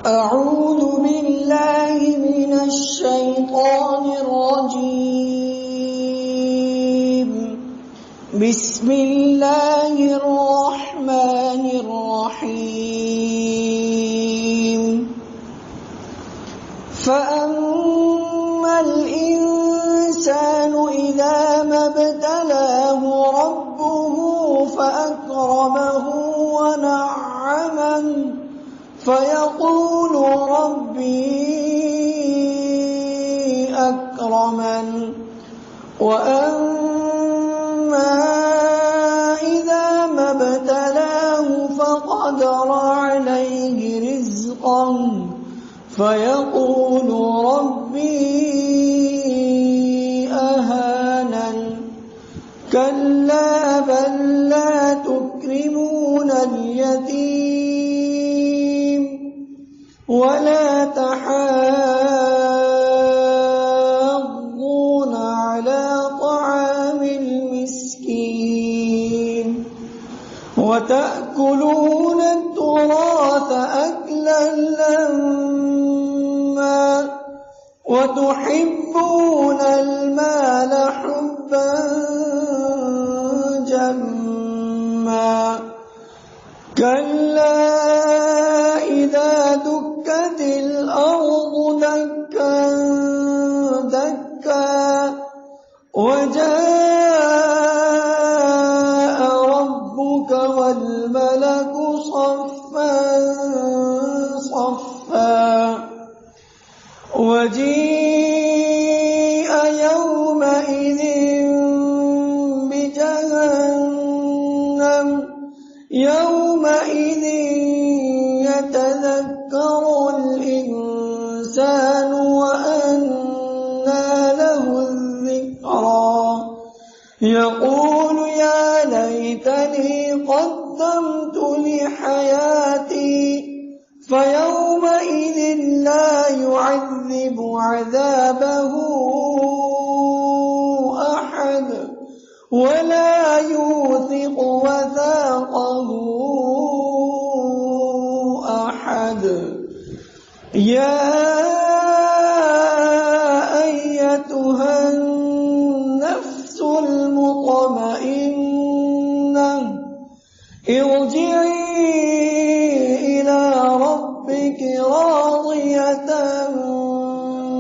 أعوذ بالله من الشيطان الرجيم. بسم الله الرحمن الرحيم. فأما الإنسان إذا ما ابتلاه ربه فأكرمه ونعمه فيقول ربي أكرمن. وأما إذا ما ابتلاه فقدر عليه رزقه فيقول ربي أهانن. كلا بل لا تكرمون اليتيم ولا تحاضون على طعام المسكين وتأكلون التراث أكلا لما وتحبون المال حبا جما. كلا إذا دكت الأرض دكا دكا وجاء ربك والملك صفا صفا وجيء يومئذ بجهنم يومئذ يتذكر الإنسان وأنى له الذكرى يقول يا ليتني قدمت لحياتي فيومئذ لا يعذب عذابه أحد ولا يوثق وثاقه أحد. يا أيتها النفس المطمئنة ارجعي إلى ربك راضية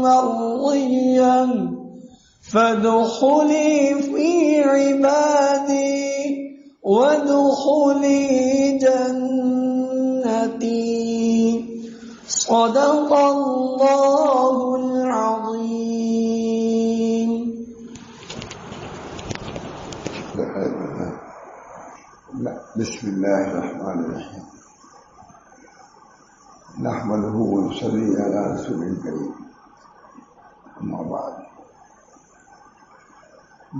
مرضية فادخلي في عبادي وادخلي جنتي. صدق الله العظيم. بسم الله الرحمن الرحيم. نحمده ونصلي على رسول الكريم. أما بعد،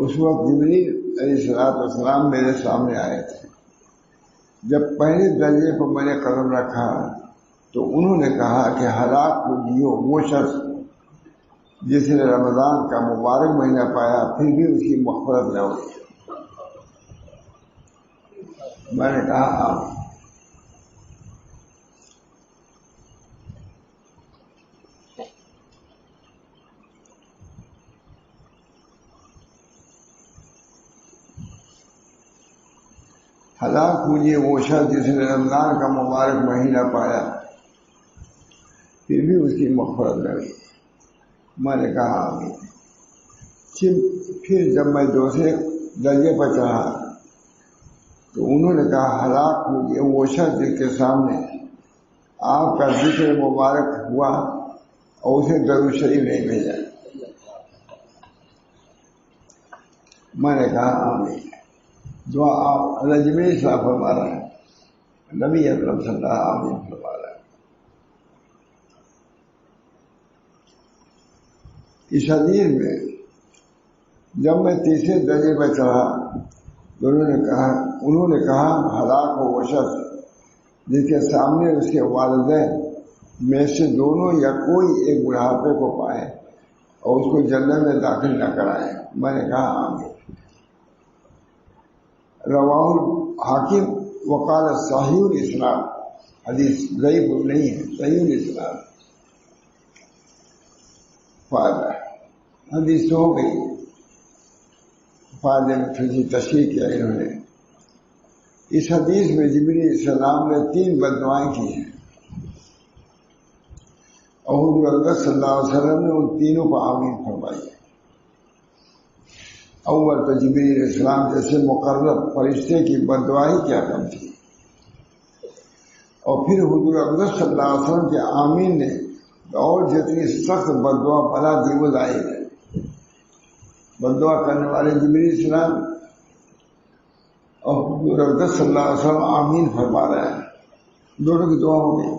اس وقت جبریل علیہ السلام میرے سامنے آئے تھے. جب پہلے درجے پر میں نے قدم رکھا تو انہوں نے کہا کہ ہلاک کو جیو وہ شخص جس نے رمضان کا مبارک مہینہ پایا پھر بھی اس کی مغفرت نہ ہوئی. میں نے کہا آمین. ہلاک ہوئے وہ شخص جس نے رمضان کا مبارک مہینہ پایا پھر بھی اس کی مغفرت نہ ہوئی. میں نے کہا آمین. پھر جب میں دوسرے درجے پر چڑھا تو انہوں نے کہا ہلاک ہوئے وہ شخص جس کے سامنے آپ کا ذکر مبارک ہوا اور اسے درود شریف نہیں بھیجا. میں نے کہا آمین. دعا آپ جبریل صاحب فرما رہا ہے, نبی اکرم صلی اللہ علیہ وسلم فرما رہا ہے. اس حدیث میں جب میں تیسرے درجے پر چڑھا تو انہوں نے کہا ہلاک ہو وہ شخص جس کے سامنے اس کے والدین میں سے دونوں یا کوئی ایک بڑھاپے کو پائے اور اس کو جنت میں داخل نہ کرائے. میں نے کہا آمین. رواہ حاکم وقال صحیح الاسلام. حدیث ضعیف نہیں ہے, صحیح الاسلام. فائدہ حدیث ہو گئی. فائدے میں تھوڑی تشریح کیا انہوں نے. اس حدیث میں جبریل علیہ السلام نے 3 بددعائیں کی ہیں اور حضور اکرم صلی اللہ علیہ وسلم نے ان تینوں پر آمین فرمائی. اول تو جبریل علیہ السلام جیسے مقرب فرشتے کی بددعائی کیا کم تھی, اور پھر حضور اکرم صلی اللہ علیہ وسلم کے آمین نے اور جتنی سخت بددعا بنا دی وہ ظاہر ہے. بددعا کرنے والے جبریل علیہ السلام اور حضور اکرم صلی اللہ علیہ وسلم آمین فرما رہے ہیں. دونوں کی دعا ہو گئی.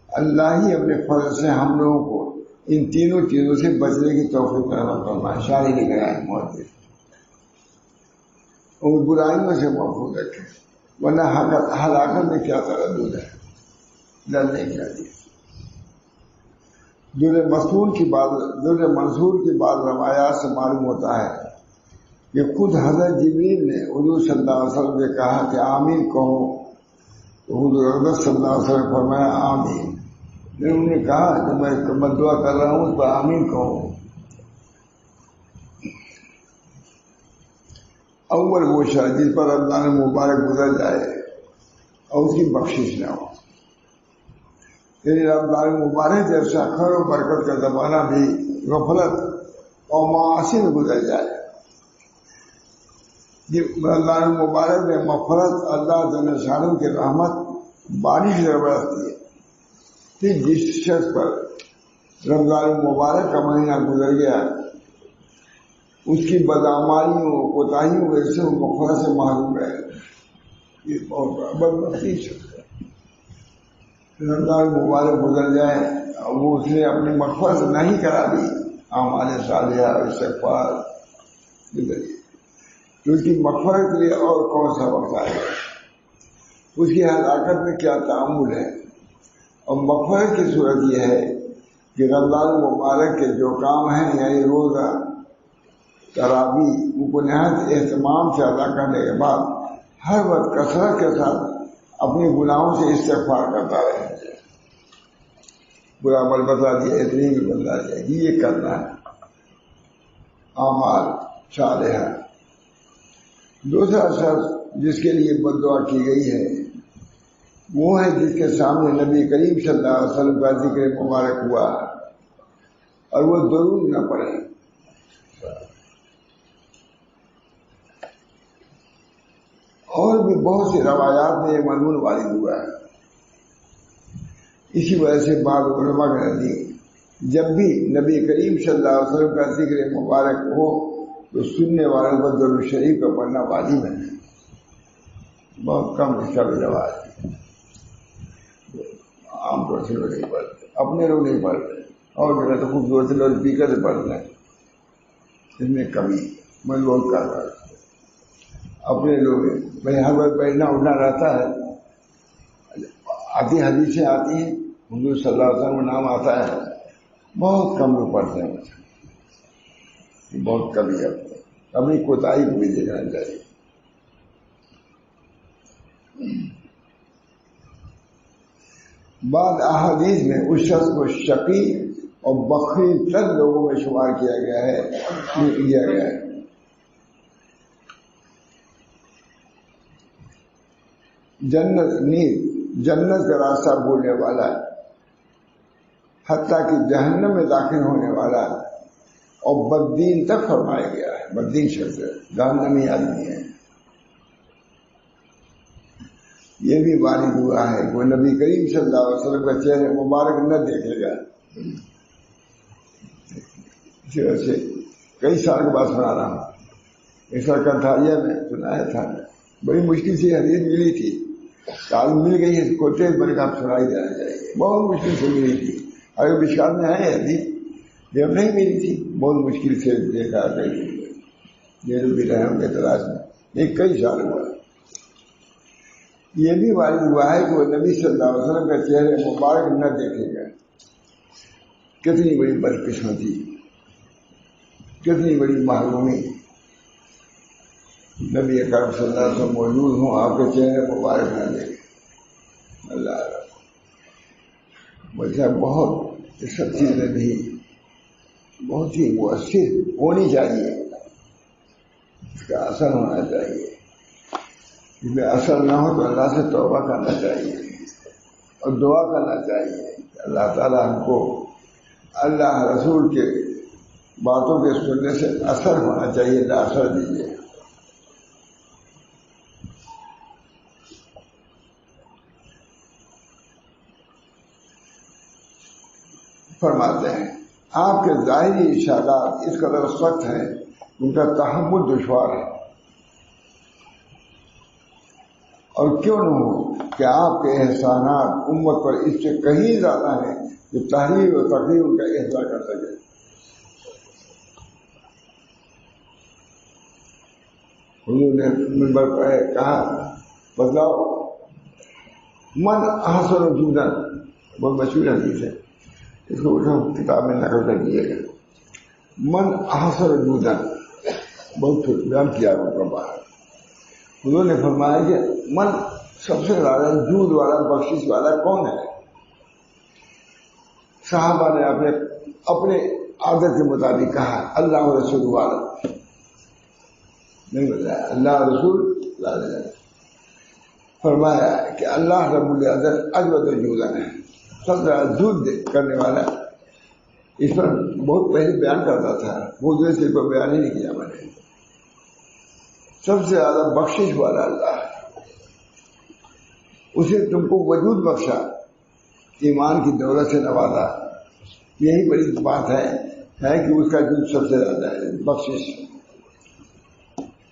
اللہ ہی اپنے فضل سے ہم لوگوں کو ان تینوں چیزوں سے بچنے کی توفیق عطا فرمائے. شاعری لکھ رہا ہے محدث, اور برائیوں سے محفوظ رکھے, ورنہ ہلاکت میں کیا تردد ہے, ڈرنے کی حدیث. در منصور کی بعض روایات سے معلوم ہوتا ہے کہ خود حضرت جبریل نے حضور صلی اللہ علیہ وسلم سے کہا کہ آمین کہو, تو حضور اکرم صلی اللہ علیہ وسلم نے فرمایا آمین. انہوں نے کہا کہ میں دعا کر رہا ہوں اس پر آمین کہو. اول وہ شخص جس پر رمضان مبارک گزر جائے اور اس کی بخشش نہ ہو. یعنی رمضان مبارک جیسا خیر و برکت کا زمانہ بھی غفلت اور معاصی میں گزر جائے. رمضان مبارک میں مغفرت, اللہ جل شانہ کی رحمت بارش برستی ہے. پھر جس شخص پر رمضان مبارک کا مہینہ گزر گیا اس کی بدعمالیوں کوتاہیوں وجہ سے وہ مغفرت سے محروم رہے. یہ بہت بدبختی ہے. رمضان مبارک گزر جائے اور وہ اس نے اپنی مغفرت نہیں کرا دی, اعمال صالحہ استغفار گزری, تو اس کی مغفرت کے لیے اور کون سا وقت آئے گا؟ اس کی ہلاکت میں کیا تعامل ہے؟ اور مغفرت کی صورت یہ ہے کہ رمضان مبارک کے جو کام ہیں یعنی روزہ تراویح ان کو نہایت اہتمام سے ادا کرنے کے بعد ہر وقت کثرت کے ساتھ اپنے گناہوں سے استغفار کرتا رہے. برا عمل بدلا دیا, اتنی بھی بدلا دیا, یہ کرنا ہے اعمال صالحہ. دوسرا شخص جس کے لیے بددعا کی گئی ہے وہ ہے جس کے سامنے نبی کریم صلی اللہ علیہ وسلم کا ذکر مبارک ہوا اور وہ درود نہ پڑے. اور بھی بہت سی روایات میں یہ مضمون وارد ہوا ہے. اسی وجہ سے بعض علماء کا نزدیک جب بھی نبی کریم صلی اللہ علیہ وسلم کا ذکر مبارک ہو تو سننے والوں کو درود شریف کا پڑھنا واجب ہے. بہت کم اس کا بھی رواج ہے, عام طور سے لوگ نہیں پڑھتے, اپنے لوگ نہیں پڑھتے, اور جگہ تو خوبصورت لوگ اسپیکر سے پڑھتے ہیں. اس میں کمی میں لوگ کر رہا اپنے لوگ بھائی ہر وقت بیٹھنا اٹھنا رہتا ہے. آتی حدیثیں آتی ہیں حضور صلی اللہ علیہ وسلم کا نام آتا ہے, بہت کم لوگ پڑھتے ہیں, بہت کمی کرتے ہیں. اپنی کوتاہی کو بھی دیکھنا چاہیے. بعض احادیث میں اس شخص کو شقی اور بخیل تر لوگوں میں شمار کیا گیا ہے. جنت کا راستہ بولنے والا, حتیٰ کہ جہنم میں داخل ہونے والا اور بددین تک فرمایا گیا ہے. بددین شخص جہنمی آدمی ہے. یہ بھی وارد ہوا ہے کہ نبی کریم صلی اللہ علیہ وسلم کا چہرہ مبارک نہ دیکھے گا. اسی وجہ سے کئی سال کے بعد سنا رہا ہوں. اس کا کنٹھاریا میں سنایا تھا, بڑی مشکل سے حدیث ملی تھی. کال مل گئی ہے کوٹے بن کا سنائی جانا چاہیے. بہت مشکل سے ملی تھی. اگر مشکال میں ہے حدیث جب نہیں ملی تھی, بہت مشکل سے دیکھا گئی. یہ بھی رہے ہوں گے تلاش میں. یہ کئی سال ہوا. یہ بھی وارد ہوا ہے کہ وہ نبی صلی اللہ علیہ وسلم کا چہرے مبارک نہ دیکھے گا. کتنی بڑی بدقسمتی, کتنی بڑی محرومی. نبی اکرم صلی اللہ علیہ وسلم موجود ہوں, آپ کے چہرے مبارک نہ دیکھیں. اللہ وجہ بہت یہ سب چیزیں بھی بہت ہی مؤثر ہونی چاہیے. اس کا اثر ہونا چاہیے. اس میں اثر نہ ہو تو اللہ سے توبہ کرنا چاہیے اور دعا کرنا چاہیے. اللہ تعالیٰ ہم کو اللہ رسول کے باتوں کے سننے سے اثر ہونا چاہیے. اللہ اثر دیجیے. فرماتے ہیں آپ کے ظاہری اشارات اس قدر سخت ہیں ان کا تحمل دشوار ہے. اور کیوں نہ ہو کہ آپ کے احسانات امت پر اس سے کہیں زیادہ ہیں کہ تحریر و تقریر ان کا احسان کر سکے. حضور نے منبر پر کہا بتلاؤ من احسن وجودا, بہت مشہور حدیث ہے, اس کو کتاب میں نقل کر دیے گا. من احسن وجودا بہت بیان کیا ہوگا باہر. حضور نے فرمایا کہ من سب سے زیادہ جود والا بخشش والا کون ہے؟ صحابہ نے اپنے عادت کے مطابق کہا اللہ رسول والا. نہیں بتایا اللہ رسول. فرمایا کہ اللہ رب العزت اجود وجودن ہے, سب سے زیادہ جود کرنے والا. اس پر بہت پہلے بیان کرتا تھا, وہ سے کوئی بیان ہی نہیں کیا میں نے. سب سے زیادہ بخشش والا اللہ ہے. اسے تم کو وجود بخشا, ایمان کی دولت سے نوازا. یہی بڑی بات ہے کہ اس کا جود سب سے زیادہ ہے, بخشش.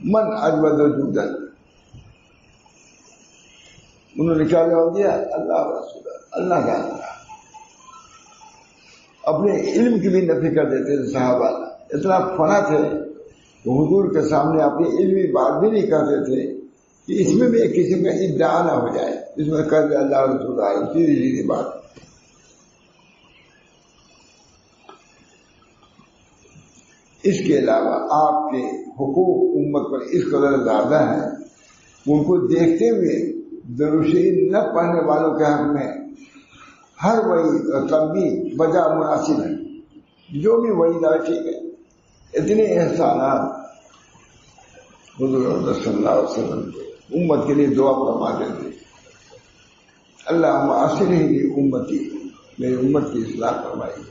من اجود وجودن, انہوں نے کیا جواب دیا؟ اللہ رسول, اللہ کا اللہ. اپنے علم کی بھی نفی کر دیتے تھے صحابہ. اتنا فنا تھے کہ حضور کے سامنے اپنی علمی بات بھی نہیں کرتے تھے کہ اس میں بھی ایک قسم کا ادعا نہ ہو جائے. اس میں کر دے اللہ رسول آئے, سیدھی سیدھی بات. اس کے علاوہ آپ کے حقوق امت پر اس قدر زیادہ ہیں, ان کو دیکھتے ہوئے درود شریف نہ پڑھنے والوں کے حق میں ہر وعید اور تنبیہ بجا مناسب ہے. جو بھی وعید آئے ٹھیک ہے. اتنے احسانات حضور صلی اللہ علیہ وسلم امت کے لیے دعا فرماتے تھے. اللہ معاصرہ امتی, میری امت کی اصلاح فرمائی.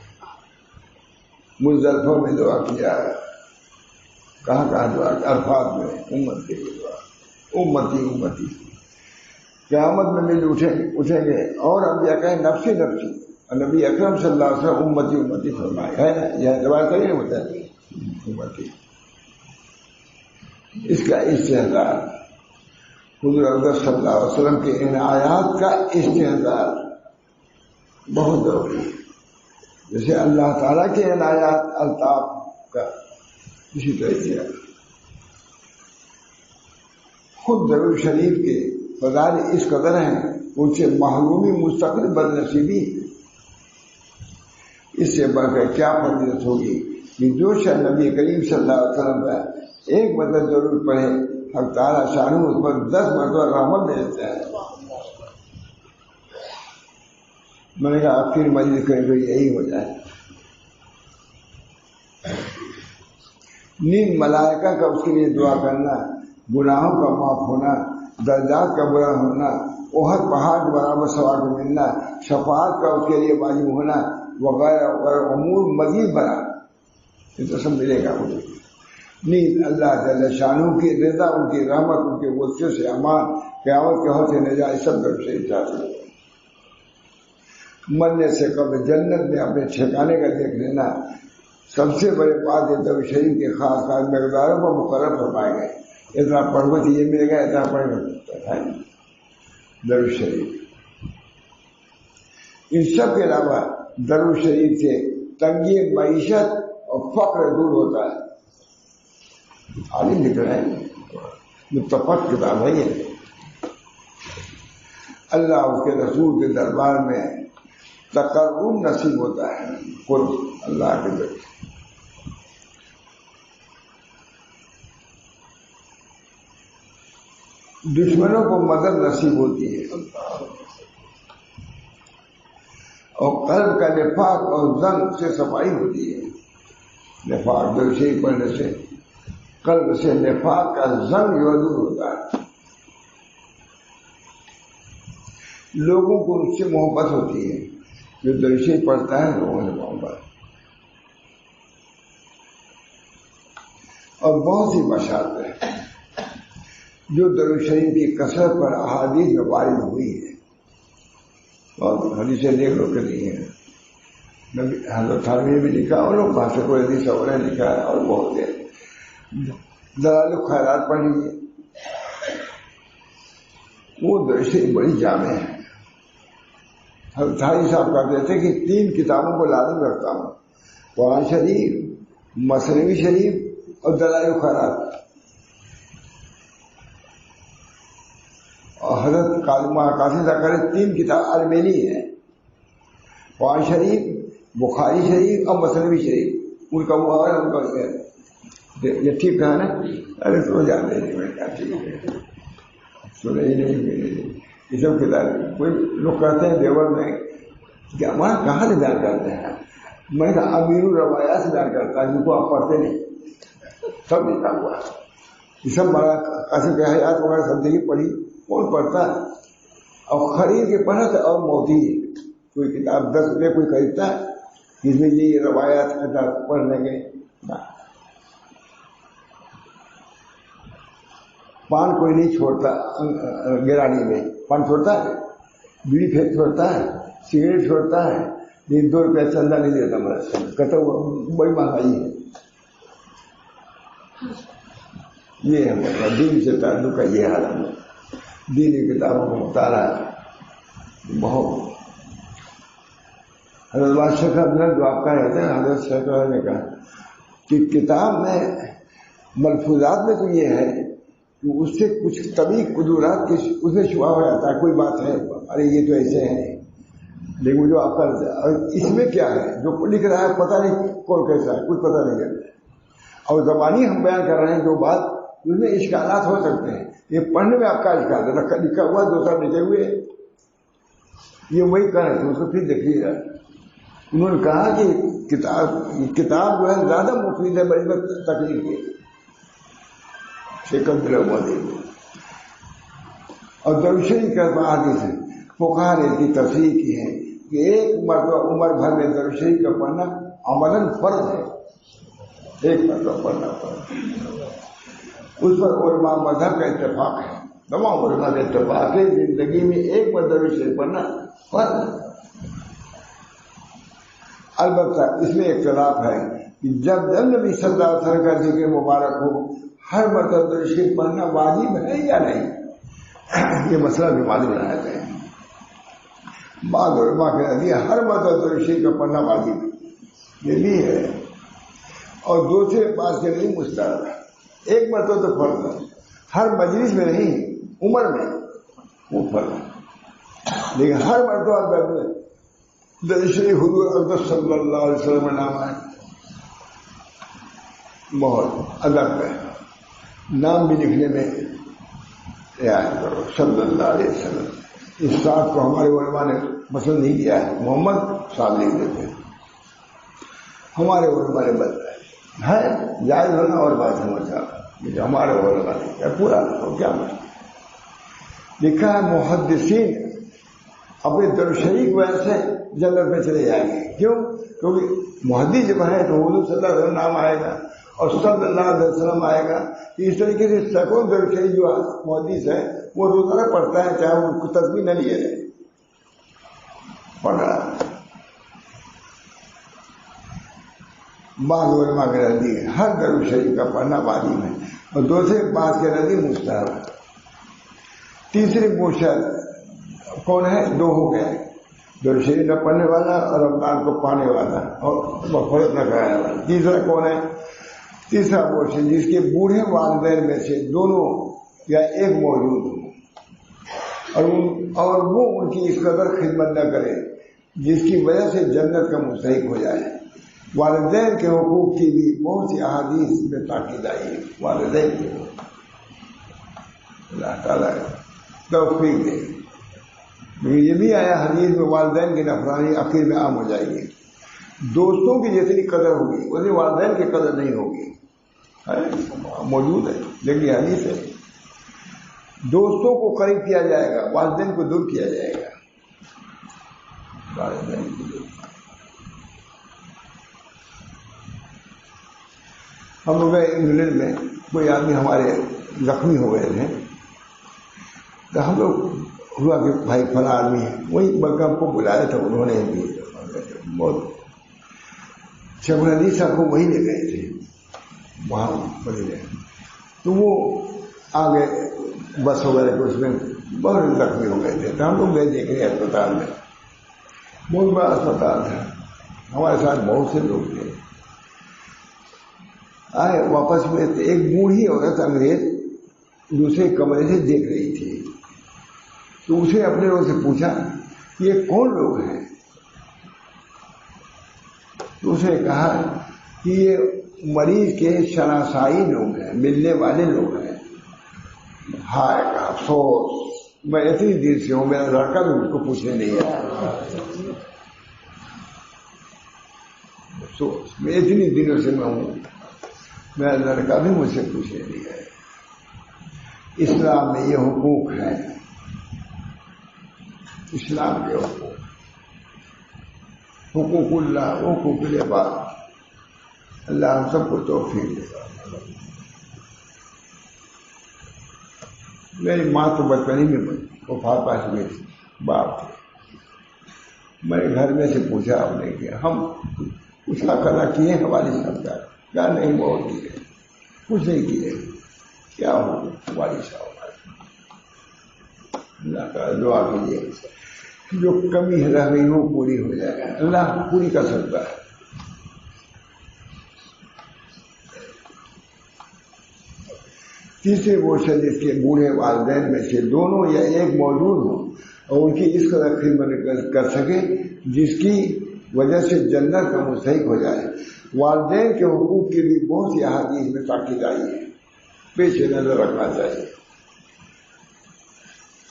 مزدلفہ میں دعا کیا, کہاں دعا, عرفات میں امت کے لیے دعا. امتی امتی قیامت میں مل اٹھیں گے اور انبیاء کہیں نفسی نفسی, اور نبی اکرم صلی اللہ علیہ وسلم امتی امتی فرمائے. ہے نا, یہ روایت نہیں ہوتا ہے امتی. اس کا استحضار حضور اکرم صلی اللہ علیہ وسلم کے ان آیات کا استحضار بہت ضروری ہے. جیسے اللہ تعالیٰ کے ان آیات الطاف کا اسی طرح کیا خود درود شریف کے فضائل اس قدر ہیں، ان سے محرومی مستقل بد نصیبی، اس سے بڑھ کر کیا فضیلت ہوگی کہ جو شخص نبی کریم صلی اللہ علیہ وسلم پر ایک مرتبہ ضرور پڑھے، حق تعالیٰ شانہ اس پر 10 مرتبہ رحمت بھیجتا ہے۔ میں نے کہا آخر مجلس کریں تو یہی ہو جائے۔ نیند ملائکہ کا اس کے لیے دعا کرنا، گناہوں کا معاف ہونا، درجات کا برا ہونا، احد پہاڑ برابر ثواب ملنا، شفاعت کا اس کے لیے واجب ہونا وغیرہ وغیرہ امور مزید بڑا، یہ تو سب ملے گا مجھے۔ نیند اللہ تعالی شانہ کی رضا، ان کی رحمت، ان کے غصے سے امان، قیامت کے حوض سے نجات، سب طرف سے چاہتے ہیں۔ مرنے سے قبل جنت میں اپنے ٹھکانے کا دیکھ لینا، سب سے بڑے بات ہے درود شریف کے خاص خاص مقداروں کو مقرر فرمائے گئے، اتنا پڑھو تو یہ ملے گا، اتنا پڑھے گا درود شریف۔ ان سب کے علاوہ درود شریف سے تنگی معیشت اور فقر دور ہوتا ہے۔ عالم لکھ رہے ہیں، متفق کتاب ہے یہ۔ اللہ اس کے رسول کے دربار میں تقرب نصیب ہوتا ہے، قرب اللہ کے ذریعے۔ دشمنوں کو مدد نصیب ہوتی ہے، اور قلب کا نفاق اور زنگ سے صفائی ہوتی ہے۔ نفاق درود شریف پڑھنے سے قلب سے نفاق کا زنگ دور ہوتا ہے۔ لوگوں کو اس سے محبت ہوتی ہے، جو درود شریف پڑھتا ہے لوگوں سے محبت، اور بہت سی بشارتیں جو درود شریف کی کثرت پر احادیث میں وارد ہوئی ہے، اور حدیثیں دیکھ لو کہ نہیں ہے، حضرت تھانوی نے بھی لکھا، اور لوگ کہاں سے کوئی حدیث اور نے لکھا ہے، اور بہت ہے۔ دلائل الخیرات پڑھ لیجیے، وہ درود شریف بڑی جامع ہے۔ حضرت تھانوی صاحب کہتے تھے کہ 3 کتابوں کو لازم رکھتا ہوں، قرآن شریف، مثنوی شریف اور دلائل الخیرات۔ اور حضرت قاسم زکریا 3 کتاب ارمینی ہیں، قرآن شریف، بخاری شریف اور مثنوی شریف، ان کا وہ ہے، ان کا یہ ٹھیک ہے نا؟ ارے تو جاتے نہیں، میں کیا ٹھیک ہے، سنے ہی نہیں یہ سب کتاب۔ کوئی لوگ کہتے ہیں دیور میں کہ ہمارا کہاں سے بیان کرتے ہیں، میں کہا امیر الروایات سے بیان کرتا ہے، جن کو آپ پڑھتے نہیں، سب لکھا ہوا ہے یہ سب۔ بڑا قاسم کے حیات وغیرہ سب دیکھی پڑھی، کون پڑھتا ہے؟ اور خرید کے پڑھا تھا، اور موتی کوئی کتاب 10 روپئے کوئی خریدتا ہے جس میں یہ روایات پڑھ لیں گے؟ پان کوئی نہیں چھوڑتا گرانی میں، پان چھوڑتا ہے، بیڑی پھینک چھوڑتا ہے، سگریٹ چھوڑتا ہے، لیکن 2 روپیہ چندہ نہیں دیتا مدرسے میں، کہتا وہ بڑی مہنگائی ہے۔ یہ ہمارا دین سے تعلق کا یہ حال ہے، دینی کتابوں کا مطالعہ بہت۔ حضرت بادشاہ کا جو آپ کا رہتا ہے، حضرت شیخ نے کہا کہ کتاب میں ملفوظات میں تو یہ ہے کہ اس سے کچھ طبی قدرات کی اس میں شبہ ہو جاتا ہے، کوئی بات ہے، ارے یہ تو ایسے ہے، لیکن جو آپ کا اس میں کیا ہے، جو لکھ رہا ہے پتہ نہیں کون کیسا ہے، کچھ پتہ نہیں ہے۔ اور زبانی ہم بیان کر رہے ہیں جو بات، اس میں اشکالات ہو سکتے ہیں، یہ پڑھنے میں آپ کا اشکال ہے، لکھا ہوا 2 سال لکھے ہوئے، یہ وہی کہہ رہے تھے، اس کو پھر دیکھیے گا۔ انہوں نے کہا کہ کتاب جو ہے زیادہ مفید ہے بڑی تقریر کی، اور درود شریف کا حدیث ہے، فقہا نے اس کی تفسیر کی ہے کہ ایک مرتبہ عمر بھر میں درود شریف کا پڑھنا عملاً فرض ہے، ایک مرتبہ پڑھنا فرض۔ اس پر علماء مذہب کا اتفاق ہے، تمام علماء کا اتفاق ہے، زندگی میں ایک مرتبہ درود شریف پڑھنا فرض ہے۔ البتہ اس میں اختلاف ہے کہ جب نبی صلی اللہ علیہ وسلم کا ذکر مبارک ہو، ہر مرتبہ درود شریف پڑھنا واجب ہے یا نہیں، یہ مسئلہ بھی معلوم رہتا ہے۔ بعض علماء کے نزدیک ہر مرتبہ درود شریف کا پڑھنا واجب ہے، یہ بھی ہے۔ اور دوسرے پاس کے نہیں مستحب ہے. ایک مرتبہ تو فرض ہے، ہر مجلس میں نہیں، عمر میں وہ فرض ہے، لیکن ہر مرتبہ شریف حضور اقدس صلی اللہ علیہ وسلم کا نام ہے. بہت ادب ہے، نام بھی لکھنے میں رعایت کرو صلی اللہ علیہ وسلم. اس ساتھ کو ہمارے علماء نے پسند نہیں کیا ہے، محمد صاحب لکھ دیتے ہیں، ہمارے علماء نے بدلا ہے جائز ہونا اور بات سمجھا جو ہمارے علماء نے کیا پورا ہو کیا مطلب. لکھا ہے محدثین اپنے درشریف وجہ سے جنت میں چلے جائیں گے. کیوں؟ کیونکہ محدث جب ہے تو حضور صلی اللہ علیہ وسلم نام آئے گا اور صلی اللہ علیہ وسلم آئے گا. اس طریقے سے سیکڑوں درشریف جو محدث ہے وہ روزانہ پڑھتا ہے، چاہے ان کو تصویر نہ لیے جائے پڑھ رہا ہے. بعض علماء کے نزدیک ہر درود شریف کا پڑھنا واجب ہے اور دوسرے بعض کے نزدیک مستحب ہے. تیسری پوچھا کون ہے؟ دو ہو گئے، درود شریف نہ پڑھنے والا اور رمضان کو پانے والا اور مغفرت نہ کرانے والا. تیسرا کون ہے؟ تیسرا پوچھا جس کے بوڑھے والدین میں سے دونوں یا ایک موجود ہو اور وہ ان کی اس قدر خدمت نہ کرے جس کی وجہ سے جنت کا مستحق ہو جائے. والدین کے حقوق کی بھی بہت سی احادیث میں تاکید آئی ہے. والدین کے اللہ تعالیٰ توفیق دے. یہ بھی آیا حدیث میں والدین کی نفرانی آخر میں عام ہو جائے گی. دوستوں کی جتنی قدر ہوگی اتنی والدین کی قدر نہیں ہوگی. موجود ہے لیکن یہ حدیث ہے. دوستوں کو قریب کیا جائے گا، والدین کو دور کیا جائے گا. والدین کو دور. ہم لوگ انگلینڈ میں کوئی آدمی ہمارے زخمی ہو گئے تھے تو ہم لوگ ہوا کہ بھائی فلاں آدمی ہے، وہی بلکہ ہم کو بلایا تھا انہوں نے بھی بہت شیخ الحدیث صاحب کو وہی لے گئے تھے وہاں بڑے گئے تو وہ آگے بس وغیرہ کے اس میں بہت زخمی ہو گئے تھے تو ہم لوگ گئے دیکھ رہے اسپتال میں. بہت بڑا اسپتال تھا، ہمارے ساتھ بہت سے لوگ تھے. آئے واپس میں ایک بوڑھی عورت انگریز دوسرے کمرے سے دیکھ رہی تھی تو اسے اپنے لوگوں سے پوچھا یہ کون لوگ ہیں؟ تو اسے کہا کہ یہ مریض کے شناسائی لوگ ہیں، ملنے والے لوگ ہیں. ہائے کا افسوس، میں اتنی دیر سے ہوں، میرا لڑکا بھی مجھ کو پوچھنے نہیں آیا. افسوس، میں اتنی دنوں سے میں ہوں، میرا لڑکا بھی مجھ سے پوچھنے نہیں آیا. اسلام میں یہ حقوق ہے، اسلام کے حقوق اللہ، حقوق العباد. اللہ ہم سب کو توفیق دے. میری ماں تو بچپن میں وفات پا چکی تھی، باپ تھے. میں گھر میں سے پوچھا آپ نے کہ ہم کچھ قضا کیے ہیں والد صاحب کا؟ کیا نہیں بہت کیے، کچھ نہیں کیے. کیا ہو والد صاحب؟ اللہ کا دعا کیجیے جو کمی رہ گئی وہ پوری ہو جائے گا، اللہ پوری کر سکتا ہے. تیسرے وہ شخص جس کے بوڑھے والدین میں سے دونوں یا ایک موجود ہوں اور ان کی اس قدر خدمت کر سکے جس کی وجہ سے جنت کا مستحق ہو جائے. والدین کے حقوق کی بھی بہت سی احادیث میں تاکید آئی ہے، پیش نظر رکھنا چاہیے.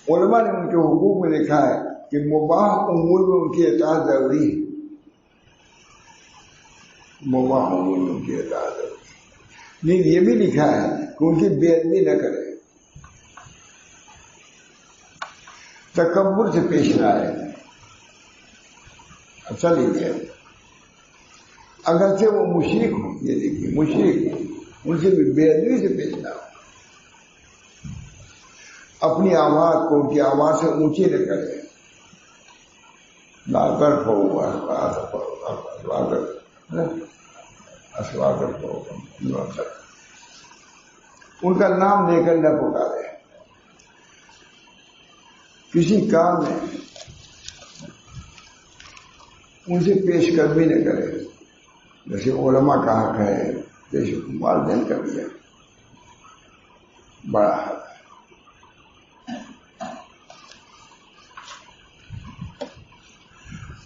علماء نے ان کے حقوق میں لکھا ہے کہ مباح امور میں ان کی اطاعت ضروری ہے. مباح امور میں ان کی اطاعت ضروری ہے. لیکن یہ بھی لکھا ہے کہ ان کی بے ادبی نہ کرے، تکبر سے پیش نہ آئے. اچھا لیجیے، اگرچہ وہ مشرک ہوں، یہ دیکھیے مشرک ہوں، ان سے بھی بے ادبی سے پیش نہ ہو. اپنی آواز کو ان کی آواز سے اونچی نہ کرے. ان کا نام لے کر نہ پکارے. کسی کام میں ان سے پیش قدمی نہ کرے. جیسے علماء کا حق ہے، جیسے والدین کا بھی ہے، بڑا حق ہے۔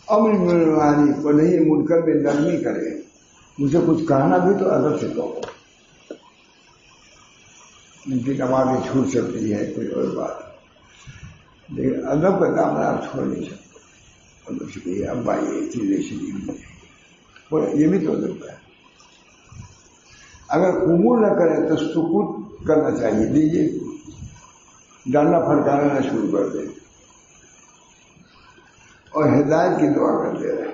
امر بالمعروف کو نہیں، منکر میں نرمی کرے، مجھے کچھ کہنا بھی تو ادب سے کہو۔ ان کی نمازیں چھوٹ سکتی ہے کوئی اور بات، لیکن ادب کا دامن آپ چھوڑ نہیں سکتے۔ ادب سے کہیے ابا یہ چیزیں شریف ہے، یہ بھی تو ادب ہے۔ اگر قبول نہ کرے تو سکوت کرنا چاہیے، دیجیے، ڈانڈا پھٹکانا نہ شروع کر دے، اور ہدایت کی دعا کرتے رہے،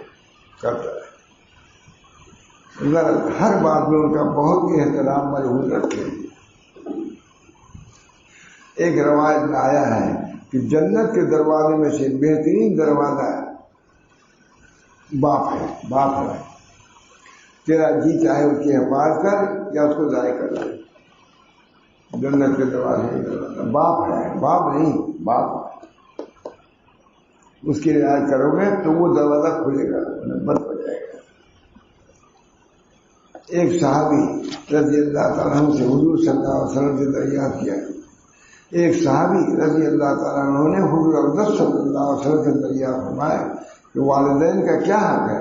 کرتا رہے۔ ہر بات میں ان کا بہت احترام مجبور رکھے۔ ایک روایت میں آیا ہے کہ جنت کے دروازے میں سے بہترین دروازہ باپ ہے، باپ ہے۔ تیرا جی چاہے اس کی حفاظت کر یا اس کو ضائع کر دے، جنت کے دروازے میں باپ ہے، باپ نہیں، باپ ہے۔ اس کی رعایت کرو گے تو وہ دروازہ کھلے گا، بند ہو جائے گا۔ ایک صحابی رضی اللہ تعالیٰ عنہ سے حضور صلی اللہ علیہ وسلم سے دریافت کیا، ایک صحابی رضی اللہ تعالیٰ عنہ نے حضور اقدس صلی اللہ علیہ وسلم سے دریافت فرمایا کہ والدین کا کیا حق ہے؟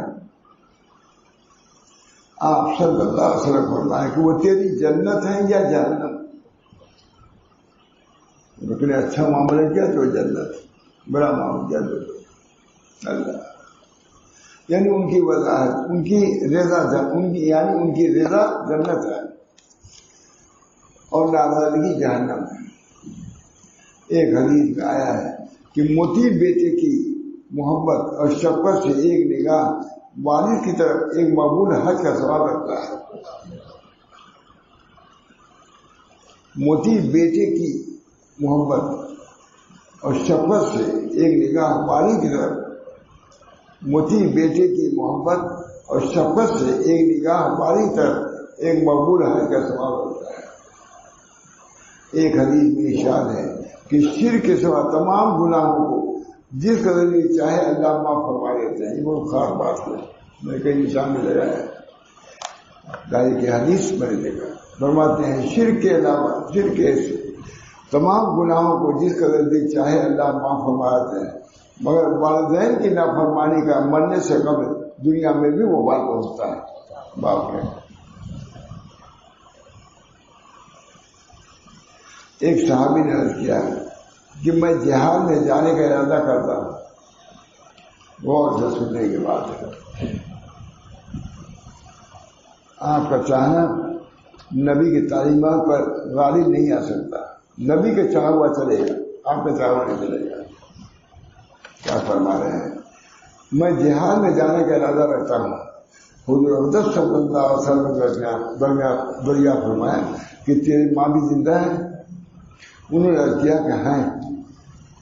آپ صلی اللہ علیہ وسلم فرمایا کہ وہ تیری جنت ہے یا جہنم؟ لیکن اچھا معاملہ کیا تو جنت، بڑا معاملہ کیا تو اللہ، یعنی ان کی وضاحت، ان کی رضا، یعنی ان کی رضا جنت ہے اور ناراضگی جہنم ہے۔ ایک حدیث میں آیا ہے کہ موتی بیٹے کی محبت اور شفقت سے ایک نگاہ والد کی طرف ایک مقبول حج کا ثواب رکھتا ہے۔ موتی بیٹے کی محبت اور شفقت سے ایک نگاہ والد کی طرف، موتی بیٹے کی محبت اور شفقت سے ایک نگاہ والد کی طرف ایک مقبول حج کا ثواب رکھتا ہے۔ ایک حدیث میں ارشاد ہے کہ شرک کے سوا تمام گناہوں کو جس قدر بھی چاہے اللہ معاف فرما دیتے ہیں۔ یہ بہت خاص بات ہے، میں کئی نشان میں لگایا ہے، دائی کی حدیث میں نے دیکھا، فرماتے ہیں شرک کے علاوہ، شرک کے تمام گناہوں کو جس قدر بھی چاہے اللہ معاف فرما دیتے ہیں، مگر والدین کی نافرمانی کا مرنے سے قبل دنیا میں بھی وہ بات پہنچتا ہے۔ باپ ہے۔ ایک صحابی نے عرض کیا کہ میں جہاد میں جانے کا ارادہ کرتا ہوں، غور سے سننے کی بات ہے۔ آپ کا چاہنا نبی کی تعلیمات پر غالب نہیں آ سکتا، نبی کے چاہا ہوا چلے گا، آپ کا چاہا ہوا نہیں چلے گا۔ کیا فرما رہے ہیں؟ میں جہاد میں جانے کا ارادہ رکھتا ہوں۔ حضور اقدس صلی اللہ علیہ وسلم درمیان دریا فرمایا کہ تیری ماں بھی زندہ ہے؟ انہوں نے عرض کیا کہ ہیں۔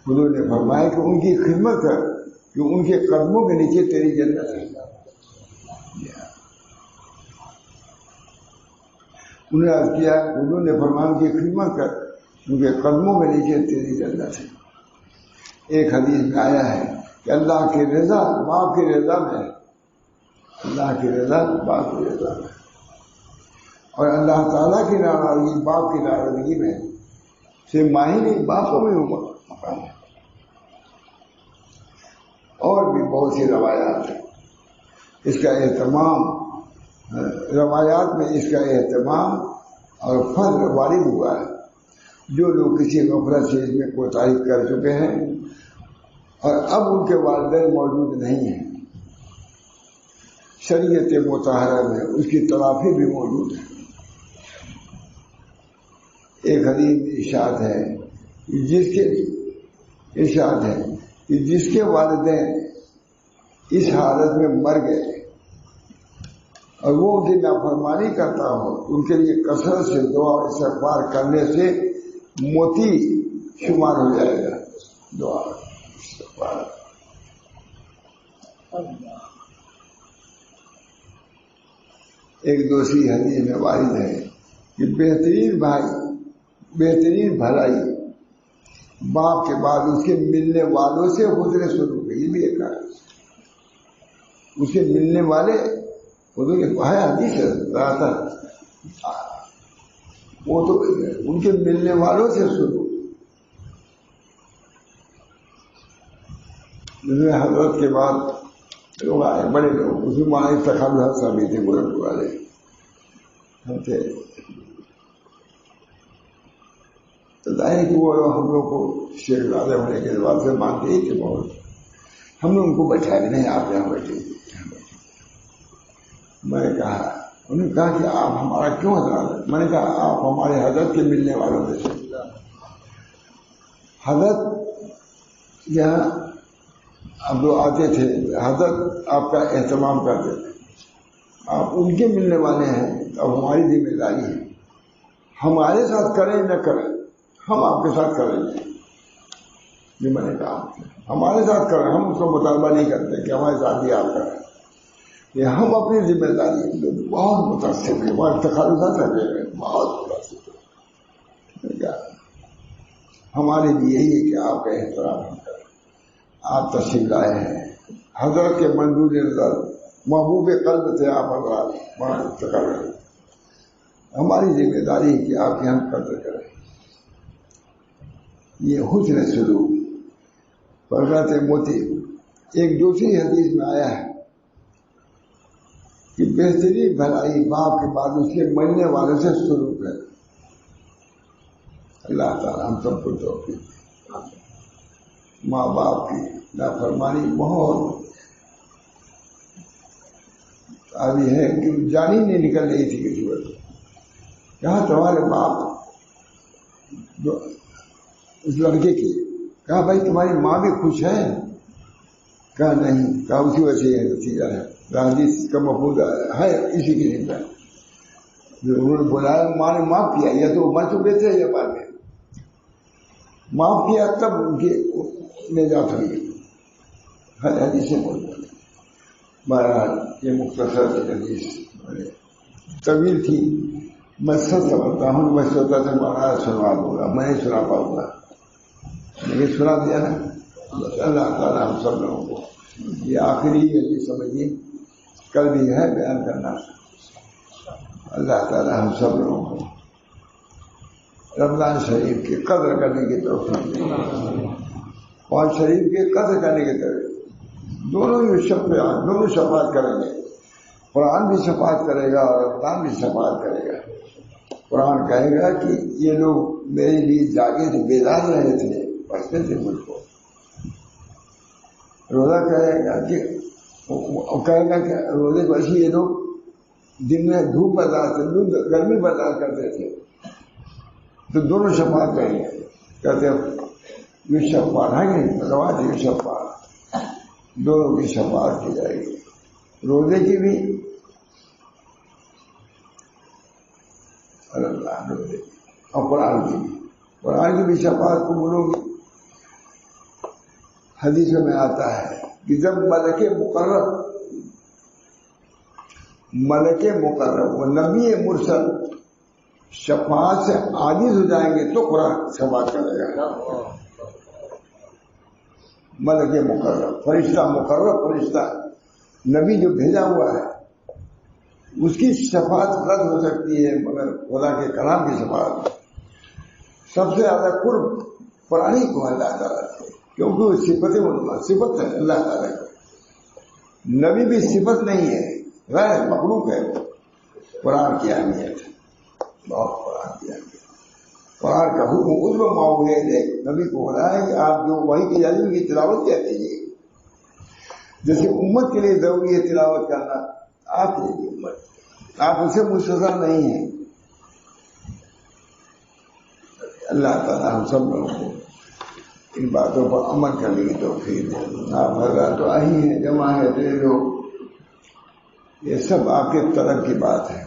حضور نے فرمایا کہ ان کی خدمت کر کہ ان کے قدموں کے نیچے تیری جنت ہے۔ انہوں نے عرض کیا، حضور نے فرمایا ان کی خدمت کر ان کے قدموں کے نیچے تیری جنت ہے۔ ایک حدیث میں آیا ہے کہ اللہ کی رضا باپ کی رضا میں ہے، اللہ کی رضا باپ کی رضا میں، اور اللہ تعالیٰ کی ناراضگی باپ کی ناراضگی میں ہے۔ صرف ماں ہی نہیں، باپ کو بھی مقام ہے۔ اور بھی بہت سی روایات ہیں، اس کا اہتمام، روایات میں اس کا اہتمام اور فضل وارد ہوا ہے۔ جو لوگ کسی غفلت سے اس میں کوتاہی کر چکے ہیں اور اب ان کے والدین موجود نہیں ہیں، شریعت مطہرہ میں اس کی تلافی بھی موجود ہے۔ ایک حدیث میں ارشاد ہے کہ جس کے والدین اس حالت میں مر گئے اور وہ ان کی نافرمانی کرتا ہو، ان کے لیے کثرت سے دعا اور استغفار کرنے سے موتی شمار ہو جائے گا۔ دعا استغفار۔ ایک دوسری حدیث میں وارد ہے کہ بہترین بھلائی باپ کے بعد اس کے ملنے والوں سے حسن سلوک ہے۔ یہ بھی ایک ہے، اس کے ملنے والے حضور نے کہا حدیث ہے رہا تھا، وہ تو ان کے ملنے والوں سے سنو. حضرت کے بعد لوگ آئے، بڑے لوگ، اس میں مانا تخابی حادثہ بھی تھے، گورکھپور والے ہم تھے. تو ظاہر کہ وہ ہم لوگ کو شیخ راجہ ہونے کے بعد سے مانتے ہی تھے بہت. ہم نے ان کو بٹھایا کہ نہیں آپ یہاں بیٹھے. میں نے کہا، انہوں نے کہا کہ آپ ہمارا کیوں حضرت؟ میں نے کہا آپ ہمارے حضرت کے ملنے والوں میں سے. حضرت یہاں اب جو آتے تھے، حضرت آپ کا اہتمام کرتے تھے، آپ ان کے ملنے والے ہیں. اب ہماری ذمہ داری ہے، ہمارے ساتھ کریں نہ کریں، ہم آپ کے ساتھ کریں گے. یہ میں نے کہا ہمارے ساتھ کریں، ہم اس کو مطالبہ نہیں کرتے کہ ہمارے ساتھ بھی آپ کریں. یہ ہم اپنی ذمہ داری بہت متاثر ہیں. ہمارے تخالفات رہے بہت متاثر. ہمارے لیے یہی ہے کہ آپ کا احترام ہم کریں. آپ تشریف لائے ہیں، حضرت کے منظور نظر محبوب قلب تھے آپ حضرات. ہماری ذمہ داری ہے کہ آپ کی ہم قدر کریں. یہ حسن سلوک. حضرت موتی ایک دوسری حدیث میں آیا ہے کہ بہترین بھلائی باپ کے بعد اس کے ملنے والوں سے سلوک ہے. اللہ تعالیٰ ہم سب کو توفیق دے. ماں باپ کی نافرمانی بہت ابھی ہے کہ جانی نہیں نکل رہی تھی کسی وقت. کہا تمہارے باپ جو اس لڑکے کی، کہا بھائی تمہاری ماں بھی خوش ہے؟ کہا نہیں. کہا اسی وجہ سے یہ نتیجہ ہے. حدیث کا مفہوم ہے اسی کی ذمہ. انہوں نے بلایا، ماں نے معاف کیا، یا تو وہ مر چکے تھے یا بعد میں معاف کیا تب ان کی نجات ہوئی. ہر حدیث سے بول رہے. بہرحال یہ مختصر حدیث طویل تھی. میں سب سمجھتا ہوں، میں سوچتا تھا مہاراج سنوا دوں گا، میں نہیں سنا پاؤں گا. یہ سنا دیا نا. اللہ تعالیٰ ہم سب لوگوں کو یہ آخری حدیث سمجھیے، کل بھی ہے بیان کرنا. اللہ تعالیٰ ہم سب لوگوں کو رمضان شریف کی قدر کرنے کی توفیق دے، اور شریف کی قدر کرنے کی توفیق. دونوں ہی دونوں شفاعت کریں گے. قرآن بھی شفاعت کرے گا اور رمضان بھی شفاعت کرے گا. قرآن کہے گا کہ یہ لوگ میرے لیے جاگے تھے، بیدار رہے تھے، پڑھتے تھے مجھ کو. روزہ کہے گا کہ روزے کو ایسی یہ لوگ دن میں دھوپ برداشت، گرمی برداشت کرتے تھے. تو دونوں شفاعت کریں گے. کہتے ہیں یہ شفاعت ہے کہ رواج، یہ شفاعت دونوں کی شفاعت کی جائے گی. روزے کی بھی روزے اور قرآن کی بھی. قرآن کی بھی شفاعت کو بولو. حدیث میں آتا ہے کہ جب ملک مقرب وہ نبی مرسل شفاعت سے عاجز ہو جائیں گے تو قرآن شفاعت کرے گا. ملک مقرب فرشتہ، مقرب فرشتہ، نبی جو بھیجا ہوا ہے، اس کی شفاعت رد ہو سکتی ہے مگر خدا کے کلام کی شفاعت. سب سے زیادہ قرب قرآن کو اللہ تعالیٰ سے، کیونکہ وہ صفت ہے اللہ تعالیٰ کی. نبی بھی صفت نہیں ہے، غیر مخلوق ہے. قرآن کی اہمیت ہے بہت. قرآن کی اہمیت، قرآن کا حکم اس میں معمول ہے. نبی کو بولا ہے کہ آپ جو وحی کی جاری کی تلاوت کہتے ہیں، جیسے امت کے لیے ضروری ہے تلاوت کرنا، آپ کے لیے امت، آپ اسے مستثنا نہیں ہیں. اللہ تعالیٰ ہم سب لوگوں کو ان باتوں پر عمل کرنے کی توفیق دے. آپ حضرات تو آئی ہیں، جمع ہے تیرے لوگ، یہ سب آپ کے طرف کی بات ہے.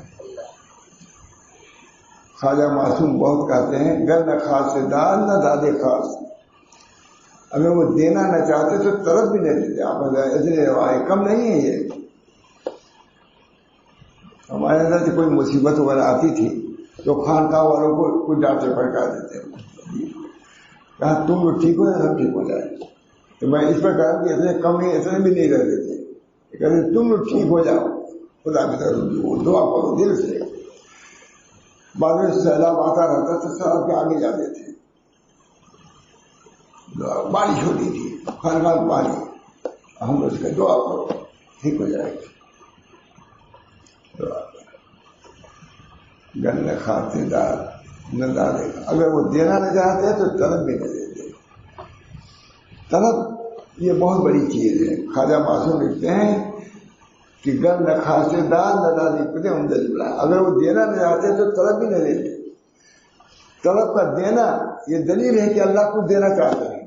خواجہ معصوم بہت کہتے ہیں، گر نہ خاص سے داد نہ دادے خاص. اگر وہ دینا نہ چاہتے تو طرف بھی نہیں دیتے. آپ ایسے روایت کم نہیں ہے. یہ ہمارے اندر سے کوئی مصیبت وغیرہ آتی تھی تو خانقاہ والوں کو کچھ ڈانٹے پھڑکا دیتے ہیں. کہا تم لوگ ٹھیک ہو جائے، سب ٹھیک ہو جائے. تو میں اس پر کہا کہ اتنے کم نہیں، اتنے بھی نہیں رہ دیتے. کہتے تم لوگ ٹھیک ہو جاؤ، خدا کی طرف رجوع، دعا کرو دل سے. بعد میں سیلاب آتا رہتا تو سیلاب کے آگے جاتے تھے. بارش ہوتی تھی ہر بار پانی، ہم اس کا دعا کرو ٹھیک ہو جائے گی. دعا کرو. گن خاطر دار نہ ڈالے گا. اگر وہ دینا نہ چاہتے تو طلب بھی نہ دیتے. طلب یہ بہت بڑی چیز ہے. خواجہ معصوم لکھتے ہیں کہ گن خاطر دار نہ ڈالے پتے عمدہ. اگر وہ دینا نہ چاہتے تو طلب بھی نہ دیتے. طلب کا دینا یہ دلیل ہے کہ اللہ کو دینا چاہتے ہیں،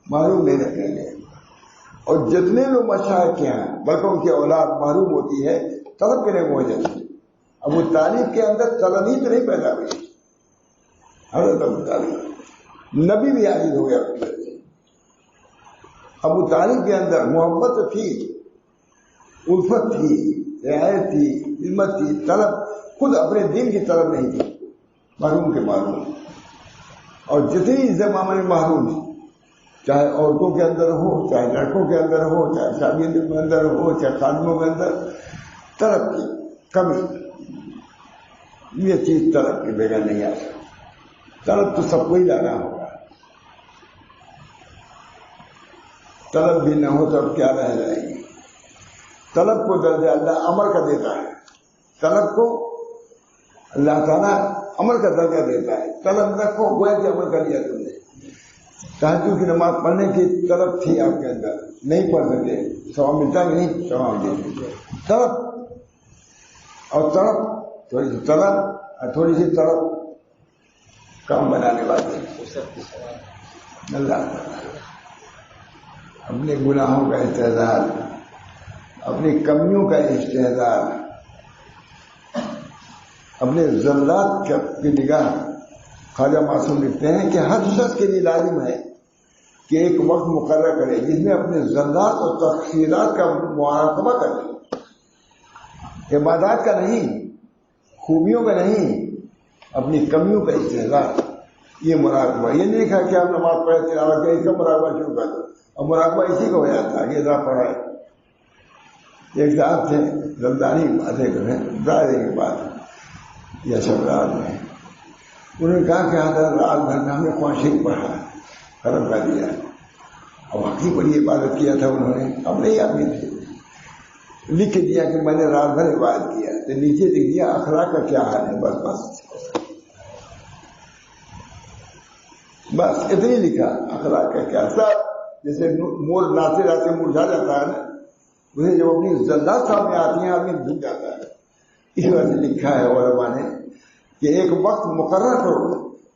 معلوم نہیں رکھیں گے. اور جتنے لوگ مشائخ کے ہیں بلکہ ان کی اولاد معلوم ہوتی ہے طلب کرنے کو ہو جاتی ہے. ابو طالب کے اندر طلب ہی تو نہیں پیدا ہوئی. حضرت ابو طالب نبی بھی عاجز ہو گیا. ابو طالب کے اندر محبت تھی، الفت تھی، رعایت تھی، خدمت تھی. طلب خود اپنے دین کی طلب نہیں تھی، معلوم کے معلوم. اور جتنی زمانے میں معلوم تھی، چاہے عورتوں کے اندر ہو، چاہے لڑکوں کے اندر ہو، چاہے شادیوں کے اندر ہو، چاہے خادموں کے اندر، طلب کی کمی. یہ چیز طلب کے بغیر نہیں آ سکتی. طلب تو سب کو ہی لانا ہوگا. طلب بھی نہ ہو تو اب کیا رہ جائے گی. طلب کو درجہ اللہ امر کا دیتا ہے. طلب کو اللہ تعالیٰ امر کا درجہ دیتا ہے. طلب رکھو گویا کہ عمل کر لیا تم نے. تہجد کی نماز پڑھنے کی طلب تھی آپ کے اندر، نہیں پڑھ سکے، ثواب ملتا کہ نہیں؟ ثواب ملتا. طلب اور طلب، تھوڑی سی طلب اور تھوڑی سی طلب کام بنانے والے اللہ تعالیٰ. اپنے گناہوں کا استحضار، اپنی کمیوں کا استحضار، اپنے ذلات کی نگاہ. خواجہ معصوم لکھتے ہیں کہ ہر شخص کے لیے لازم ہے کہ ایک وقت مقرر کرے جس میں اپنے ذلات اور تقصیرات کا مراقبہ کرے. عبادات کا نہیں، خوبیوں کا نہیں، اپنی کمیوں کا استحضار. یہ مراقبہ. یہ نہیں کہا کہ آپ نماز پڑھے تلاوت کرے، اس کا مراقبہ شروع کر دو. اور مراقبہ اسی کو ہو جاتا ہے. یہ ذرا پڑھا ہے. ایک صاحب تھے زمدانی باتیں کریں دائرے کے بعد یا سب رات میں، انہوں نے کہا کہ رات بھر میں ہم نے قرآن شریف پڑھا، ختم کر دیا. اور واقعی بڑی عبادت کیا تھا انہوں نے. اب نہیں آدمی تھے، لکھ دیا کہ میں نے رات بھر عبادت کیا. تو نیچے لکھ دیا اخلاق کا کیا حال ہے. بس اتنی لکھا اخلاق کا کیا. سب جیسے مور ناچتے ناچتے مرجھا جاتا ہے نا، اسے جب اپنی ذلات سامنے آتی ہیں آدمی بھول جاتا ہے. اس وجہ سے لکھا ہے علماء نے کہ ایک وقت مقرر کرو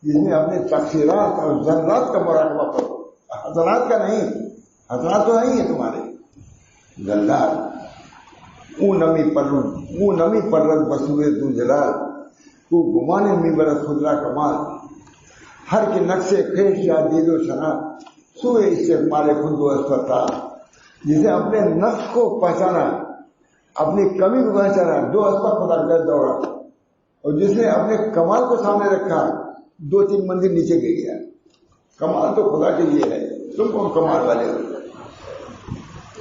جس میں اپنے تقصیرات اور ذلات کا مراقبہ کرو. حسنات کا نہیں، حسنات تو نہیں ہے تمہارے، ذلات. اون نمی پرت بسوئے تو جلال تو گمانے میں برس خدرا کمال. ہر کے نقشے خیش یا دید و شناخت سوئے استقبال خود و اسپتال. جسے اپنے نفس کو پہچانا، اپنی کمی کو پہچانا، دو اسپا خدا کا دوڑا. اور جس نے اپنے کمال کو سامنے رکھا 2-3 منزل نیچے گر گیا. کمال تو خدا کے لیے ہے، تم کون کمال والے ہو.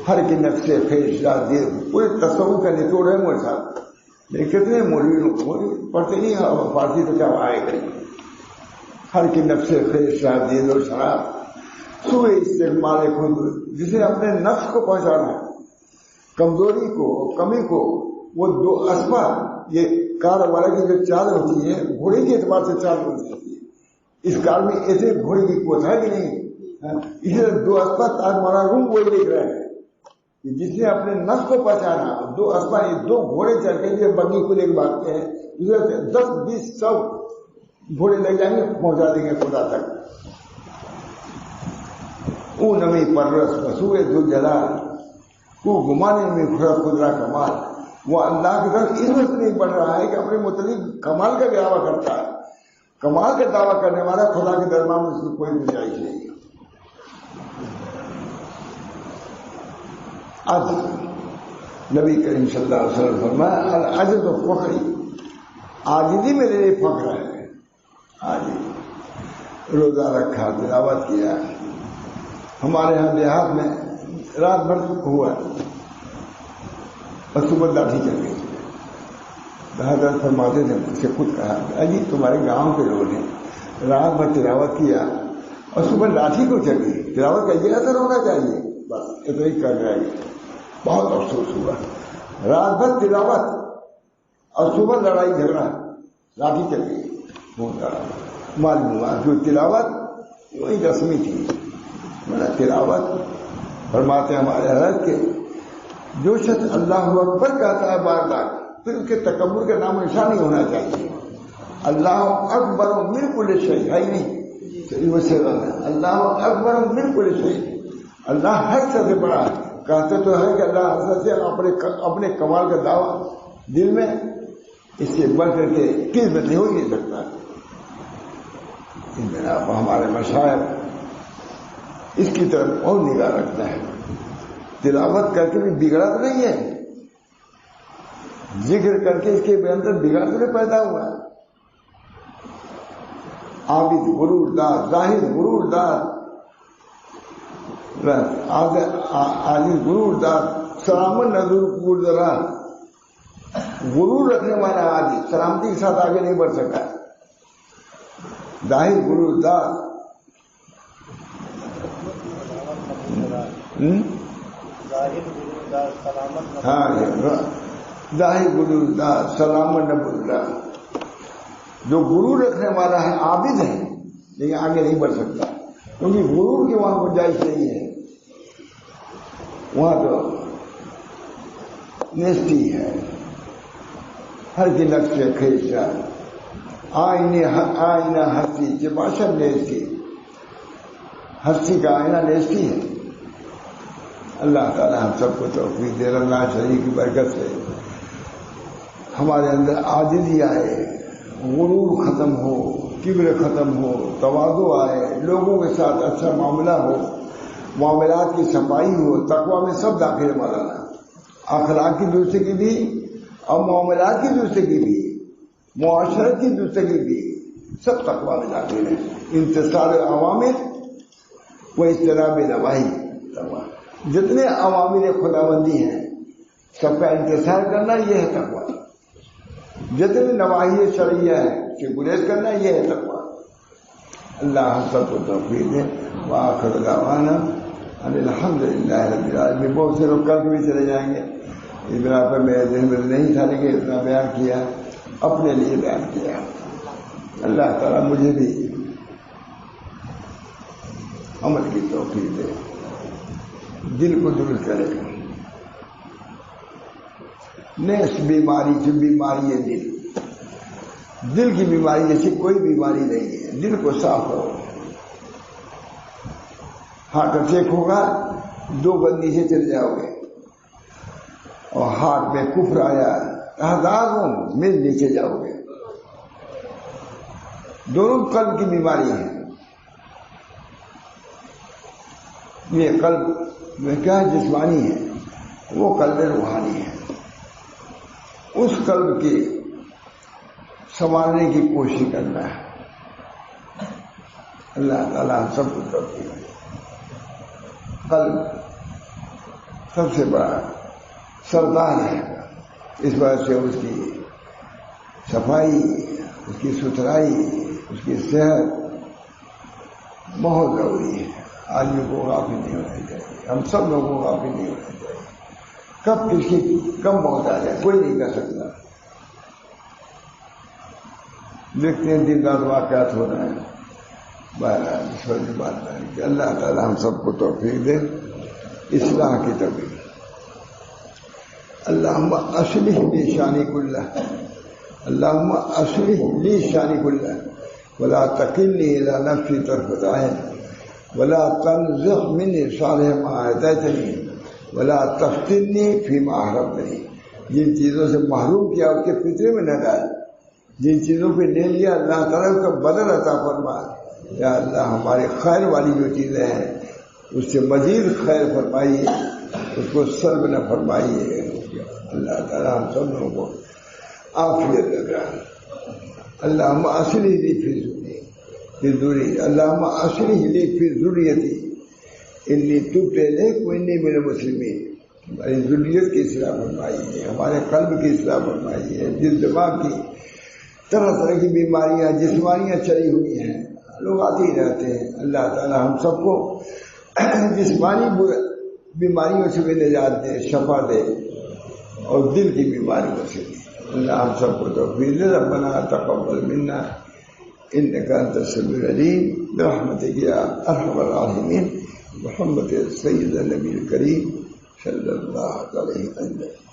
ہر کے نقشے خیش یا دید، پورے تصور کا نچوڑ ہے مولوی صاحب. لیکن کتنے مولوی پڑھتے نہیں فارسی تو کیا آئے کریں. ہر کے نقشے خیش یا دید و شراب سوئے استقبال خود. جسے اپنے نفس کو پہنچانا، کمزوری کو، کمی کو. وہ 2 اسبا، یہ کار والا کی جو چال ہوتی ہے گھوڑے کے اعتبار سے چال ہوتی ہے. اس کار میں ایسے گھوڑے کی قوت ہے کہ نہیں. اسے 2 اسبا تاج مارا روم وہی دیکھ رہے ہیں کہ جس نے اپنے نفس کو پہچانا. 2 اسبا، یہ 2 گھوڑے چل کے یہ بگی کو لے کے بھاگتے ہیں. اسے 10-20-100 گھوڑے لے جائیں گے، پہنچا دیں گے خدا تک. او نمی پرس بسوئے دو جلال کو گمانے میں خدرا کمال. وہ اللہ کی طرف اس وقت نہیں بڑھ رہا ہے کہ اپنے متعلق کمال کا دعویٰ کرتا ہے. کمال کا دعویٰ کرنے والا خدا کے دربار میں اس کی کوئی گنجائش نہیں. آج نبی کریم صلی اللہ علیہ وسلم فرمایا العجز و فخری، عاجزی میرے لیے فخر ہے. آج روزہ رکھا، تلاوت کیا. ہمارے یہاں دیہات میں رات بھر ہوا، اور صبح لاٹھی چل گئی. حضرت فرماتے تھے مجھ سے خود کہا اجی تمہارے گاؤں کے لوگوں نے رات بھر تلاوت کیا اور صبح لاٹھی کو چل گئی. تلاوت کا یہ اثر ہونا چاہیے, بس اتنا ہی کر رہے ہیں. بہت افسوس ہوا, رات بھر تلاوت اور صبح لڑائی جھگڑا, لاٹھی چل گئی. معلوم ہوا جو تلاوت وہی رسمی تھی. تلاوت فرماتے ہیں ہمارے حضرت کے جو شخص اللہ اکبر کہتا ہے بار بار پھر اس کے تکبر کا نام نشان نہیں ہونا چاہیے. اللہ اکبر من کل شیء ہے نہیں, اللہ اکبر من کل شیء, اللہ ہر سے بڑا ہے. کہتے تو ہے کہ اللہ حضرت سے اپنے کمال کا دعویٰ دل میں اس سے بڑھ کر کے کس میں نہیں ہو ہی نہیں سکتا. جناب ہمارے مشائخ اس کی طرف اور نگاہ رکھتا ہے. تلاوت کر کے بھی بگڑا تو نہیں ہے, ذکر کر کے اس کے اندر بگاڑ تو نہیں پیدا ہوا. عابد غرور دار, زاہد غرور دار, عاجز غرور دار, سلامت نظر گردرا. غرور رکھنے والا عاجز سلامتی کے ساتھ آگے نہیں بڑھ سکا. زاہد غرور دار, ہاں ظاہر غرور دار سلامت نبولا. جو غرور رکھنے والا ہے عابد ہے لیکن آگے نہیں بڑھ سکتا, کیونکہ غرور کی وہاں گنجائش نہیں ہے. وہاں تو نیستی ہے, ہر کی نقش خیشہ آئینہ ہستی چپاشا نیستی, ہستی کا آئینہ نیستی ہے. اللہ تعالیٰ ہم سب کو توفیق دے. اللہ شریف کی برکت سے ہمارے اندر عاجزی آئے, غرور ختم ہو, کبر ختم ہو, تواضع آئے, لوگوں کے ساتھ اچھا معاملہ ہو, معاملات کی صفائی ہو. تقویٰ میں سب داخل مولانا, اخلاق کی درستگی بھی اور معاملات کی درستگی بھی, معاشرت کی درستگی بھی, سب تقویٰ میں داخل ہے. انتصار عوامر و اجتناب نواہی. جتنے عوامر خداوندی ہیں سب کا انتصار کرنا یہ ہے تقویٰ. جتنے نواحی شرعیہ ہے اس سے گریز کرنا یہ ہے تقویٰ. اللہ ہم سب کو توفیق دے. وآخر دعوانا ان الحمد للہ رب العالمین. بہت سے لوگ کل بھی چلے جائیں گے, اس بنا پر میرے ذہن میں نہیں تھا لیکن اتنا بیان کیا, اپنے لیے بیان کیا. اللہ تعالیٰ مجھے بھی عمل کی توفیق دے, دل کو درست کرے. نیس بیماری جو بیماری ہے دل کی بیماری جیسی کوئی بیماری نہیں ہے. دل کو صاف کرو. ہارٹ اٹیک ہوگا 2 گز نیچے چلے جاؤ گے, اور ہارٹ میں کفر آیا 1000 میل نیچے جاؤ گے. دونوں قلب کی بیماری ہے. یہ قلب میں کیا جسمانی ہے, وہ قلب روحانی ہے. اس قلب کی سنوارنے کی کوشش کرنا ہے. اللہ تعالیٰ سب کو توفیق دے. قلب سب سے بڑا سردار ہے, اس وجہ سے اس کی صفائی, اس کی ستھرائی, اس کی صحت بہت ضروری ہے. آدمی کو غافل نہیں ہونا چاہیے, ہم سب لوگوں کو غافل نہیں ہونا چاہیے. کب کس کی کم موت آ جائے کوئی نہیں کر سکتا. دیکھتے ہیں دن رات واقعات ہو رہے ہیں. بہرحال بات ہے کہ اللہ تعالیٰ ہم سب کو توفیق دے اصلاح کی توفیق. اللہم اصلح لی شانی کلہ, اللہم اصلح لی شانی کلہ ولا تکلنی الی نفسی طرفۃ عین ولا تنزع منی صالح ما اعطیتنی ولا تفتنی فیما احرمتنی. جن چیزوں سے محروم کیا اس کے فطرے میں نہ ڈال, جن چیزوں پہ لے لیا اللہ تعالیٰ کا بدل عطا فرما. یا اللہ ہمارے خیر والی جو چیزیں ہیں اس سے مزید خیر فرمائیے, اس کو سلب نہ فرمائیے. اللہ تعالیٰ ہم سب لوگوں کو عافیت لگا. اللہم اصلح لی فی ذریتی, اللہم اصلح لی فی ذریتی انی تبت الیک وانی من المسلمین. ہماری ذریت کی اصلاح فرمائی ہے، ہمارے قلب کی اصلاح فرمائی ہے، جس دماغ کی طرح طرح کی بیماریاں جسمانیاں چلی ہوئی ہیں، لوگ آتے ہی رہتے ہیں۔ اللہ تعالیٰ ہم سب کو جسمانی بیماریوں سے بھی نجات دے، شفا دے، اور دل کی بیماریوں سے بھی اللہ ہم سب کو توفیق دے۔ ربنا تقبل منا انک انت السمیع العلیم برحمتک یا ارحم الراحمین، محمد سید النبی الکریم صلی اللہ علیہ وسلم۔